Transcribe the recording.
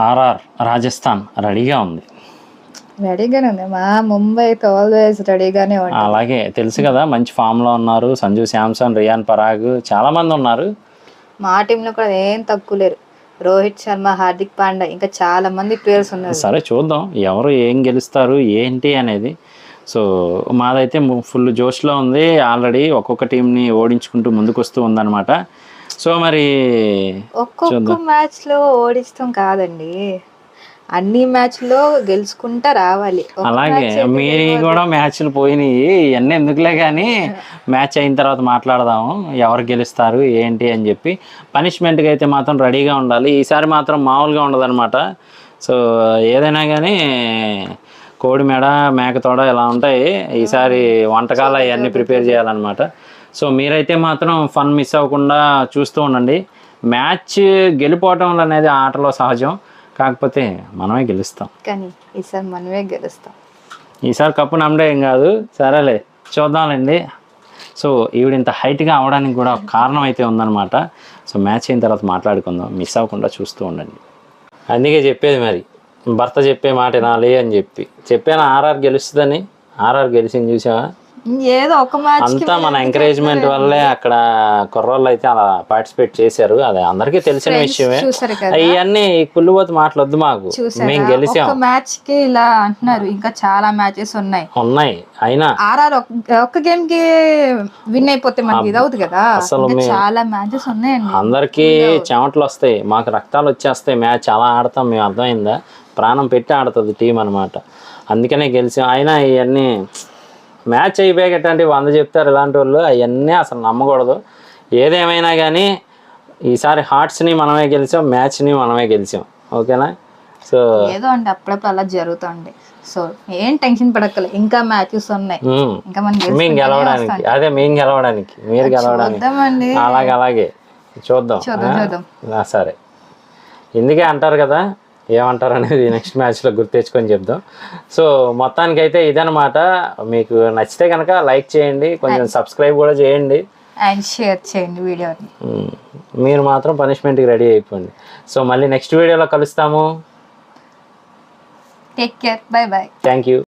RR Rajasthan రెడీగా ఉంది. రెడీగానే ఉంది. మా ముంబై అయితే ఆల్వేస్ రెడీగానే ఉంది. అలాగే తెలుసు కదా, మంచి ఫామ్లో ఉన్నారు. సంజు శాంసన్, రియాన్ పరాగ్ చాలా మంది ఉన్నారు. మా టీంలో కూడా ఏం తక్కువ లేరు. రోహిత్ శర్మ, హార్దిక్ పాండ్యా, ఇంకా చాలా మంది ప్లేయర్స్ ఉన్నారు. సరే చూద్దాం ఎవరు ఏం గెలుస్తారు ఏంటి అనేది. సో మాదైతే ఫుల్ జోష్లో ఉంది. ఆల్రెడీ ఒక్కొక్క టీంని ఓడించుకుంటూ ముందుకు వస్తూ ఉందన్నమాట. సో మరి ఒక్కొక్క మ్యాచ్లో ఓడిస్తాం కాదండి, అన్ని మ్యాచ్లో గెలుచుకుంటా రావాలి. అలాగే మీరు కూడా మ్యాచ్లు పోయినాయి, ఇవన్నీ ఎందుకులే కానీ మ్యాచ్ అయిన తర్వాత మాట్లాడదాము ఎవరు గెలుస్తారు ఏంటి అని చెప్పి. పనిష్మెంట్కి అయితే మాత్రం రెడీగా ఉండాలి. ఈసారి మాత్రం మామూలుగా ఉండదన్నమాట. సో ఏదైనా కానీ కోడి మెడ మేకతోడ ఇలా ఉంటాయి. ఈసారి వంటకాలు అవన్నీ ప్రిపేర్ చేయాలన్నమాట. సో మీరైతే మాత్రం ఫన్ మిస్ అవ్వకుండా చూస్తూ ఉండండి. మ్యాచ్ గెలిపోవటం అనేది ఆటలో సహజం, కాకపోతే మనమే గెలుస్తాం. కానీ ఈసారి మనమే గెలుస్తాం. ఈసారి కప్పు నమ్మడే ఏం కాదు. సరేలే చూద్దాంలేండి. సో ఈవిడింత హైట్గా అవడానికి కూడా కారణం అయితే ఉందన్నమాట. సో మ్యాచ్ అయిన తర్వాత మాట్లాడుకుందాం, మిస్ అవ్వకుండా చూస్తూ ఉండండి. అందుకే చెప్పేది మరి, భర్త చెప్పే మాట వినాలి అని చెప్పాను. ఆర్ఆర్ గెలుస్తుందని. ఆర్ఆర్ గెలిచింది చూసావా? ఏదో ఒక మ్యాచ్ అంతా మన ఎంకరేజ్మెంట్ వల్లే అక్కడ కుర్రోళ్ళు అయితే అలా పార్టిసిపేట్ చేశారు. అది అందరికీ తెలిసిన విషయమే. అవన్నీ కుళ్ళుబోతు మాటలొద్దు మాకు. మేము గెలిచాం. మ్యాచ్ కి ఇలా అంటున్నారు, ఇంకా చాలా మ్యాచెస్ ఉన్నాయి. అయినా ఆర్ఆర్ ఒక్క గేమ్ కి విన్ అయిపోతే మనకి ఇది అవుతుంది కదా. అసలు చాలా మ్యాచెస్ ఉన్నాయండి. అందరికీ చెమటలు వస్తాయి, మాకు రక్తాలు వచ్చేస్తాయి. మ్యాచ్ అలా ఆడతాం మేము, అర్థమైందా? ప్రాణం పెట్టి ఆడుతుంది టీం అనమాట. అందుకనే గెలిచాం. అయినా ఇవన్నీ మ్యాచ్ అయిపోయేటంటే 100 చెప్తారు ఇలాంటి వాళ్ళు, అవన్నీ అసలు నమ్మకూడదు. ఏదేమైనా కానీ ఈసారి హార్ట్స్ని మనమే గెలిచాం, మ్యాచ్ని మనమే గెలిచాం. ఓకేనా? సో ఏదో అంటే అప్పుడప్పుడు అలా జరుగుతుంది. సో ఏం టెన్షన్ పడక్కలే, ఇంకా మ్యాచెస్ ఉన్నాయి. ఇంకా మేము గెలవడానికి, అదే మేము గెలవడానికి, మీరు గెలవడానికి. అలాగే చూద్దాం. సరే, ఇందుకే అంటారు కదా, ఏమంటారు అనేది నెక్స్ట్ మ్యాచ్లో గుర్తు తెచ్చుకొని చెప్దాం. సో మొత్తానికైతే ఇదనమాట. మీకు నచ్చితే కనుక లైక్ చేయండి, కొంచెం సబ్స్క్రైబ్ కూడా చేయండి అండ్ షేర్ చేయండి వీడియోని. మీరు మాత్రం పనిష్మెంట్కి రెడీ అయిపోండి. సో మళ్ళీ నెక్స్ట్ వీడియోలో కలుస్తాము. Take care, by by. Thank you.